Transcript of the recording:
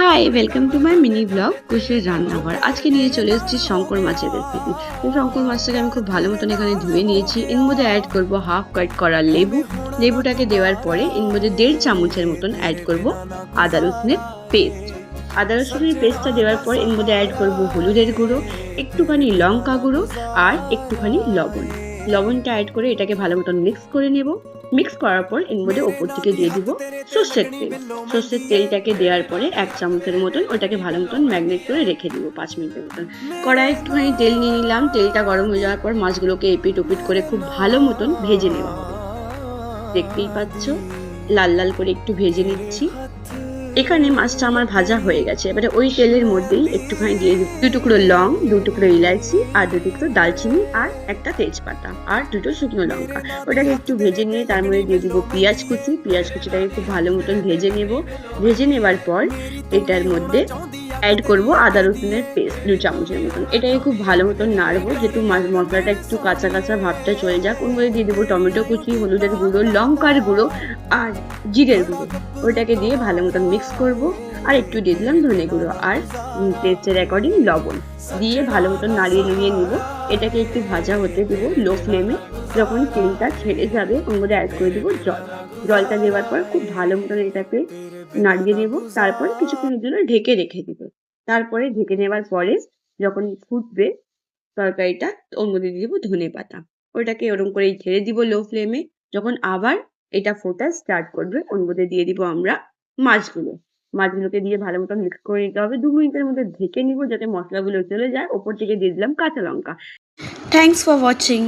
High, welcome to my mini blog কুশের রান্নাঘর। আজকে নিয়ে চলে এসেছি শঙ্কর মাছের রেসিপি। তো শঙ্কর মাছটাকে আমি খুব ভালো মতন এখানে ধুয়ে নিয়েছি। এর মধ্যে অ্যাড করব হাফ কাট করা লেবু। লেবুটাকে দেওয়ার পরে এর মধ্যে 1.5 চামচের মতন অ্যাড করব আদা রসুনের পেস্ট। আদা রসুনের পেস্টটা দেওয়ার পর এর মধ্যে অ্যাড করব হলুদের গুঁড়ো, একটুখানি লঙ্কা গুঁড়ো আর একটুখানি লবণ। লবণটা অ্যাড করে এটাকে ভালো মতন মিক্স করে নেব। মিক্স করার পর এর মধ্যে ওপর থেকে দিয়ে দিব সর্ষের তেল। সর্ষের তেলটাকে দেওয়ার পরে 1 চামচের মতন ওটাকে ভালো মতন ম্যাগনেট করে রেখে দিব 5 মিনিটের মতন। কড়াইয়ে একটুখানি তেল নিয়ে নিলাম। তেলটা গরম হয়ে যাওয়ার পর মাছগুলোকে এপিট ওপিট করে খুব ভালো মতন ভেজে নেওয়া হবে। দেখতেই পাচ্ছ লাল লাল করে একটু ভেজে নিচ্ছি। এখানে মাছটা আমার ভাজা হয়ে গেছে। এবারে ওই তেলের মধ্যেই একটুখানি দিয়ে দিব 2 টুকরো লং, 2 টুকরো ইলাচি আর 2 টুকরো দালচিনি আর একটা তেজপাতা আর 2টো শুকনো লঙ্কা। ওটাকে একটু ভেজে নিয়ে তার মধ্যে দিয়ে দিব পেঁয়াজ কুচি। পেঁয়াজ কুচিটাকে খুব ভালো মতন ভেজে নেব। ভেজে নেবার পর এটার মধ্যে অ্যাড করব আদা রসুনের পেস্ট 2 চামচের মতন। এটাকে খুব ভালো মতন নাড়বো যেহেতু মশলাটা একটু কাঁচা কাঁচা ভাবটা চলে যাক। ওর মধ্যে দিয়ে দেবো টমেটো কুচি, হলুদের গুঁড়ো, লঙ্কার গুঁড়ো আর জিরের গুঁড়ো। ওটাকে দিয়ে ভালো মতন মিক্স করব। আর একটু দিয়ে দিলাম ধনে গুঁড়ো আর টেস্টের অ্যাকর্ডিং লবণ দিয়ে ভালো মতন নাড়িয়ে নিয়ে নিব। এটাকে একটু ভাজা হতে দেবো লো ফ্লেমে। যখন তেলটা ছেড়ে যাবে ওর মধ্যে অ্যাড করে দেবো জল। জলটা দেওয়ার পর খুব ভালো মতন এটাকে নাড়িয়ে নেব। তারপর কিছুক্ষণের জন্য ঢেকে রেখে দিব। তারপরে ঢেকে নেওয়ার পরে যখন ফুটবে তরকারিটা ওর মধ্যে দিয়ে দেবো ধনেপাতা। ওটাকে ওরকম করেই ছেড়ে দিব লো ফ্লেমে। যখন আবার এটা ফোটা স্টার্ট করবে ওর মধ্যে দিয়ে দিব আমরা মাছগুলো। মাছগুলোকে দিয়ে ভালো মতন মিক্স করে নিতে হবে। 2 মিনিটের মধ্যে ঢেকে নিব যাতে মশলাগুলো চলে যায়। ওপর থেকে দিয়ে দিলাম কাঁচা লঙ্কা। Thanks for watching.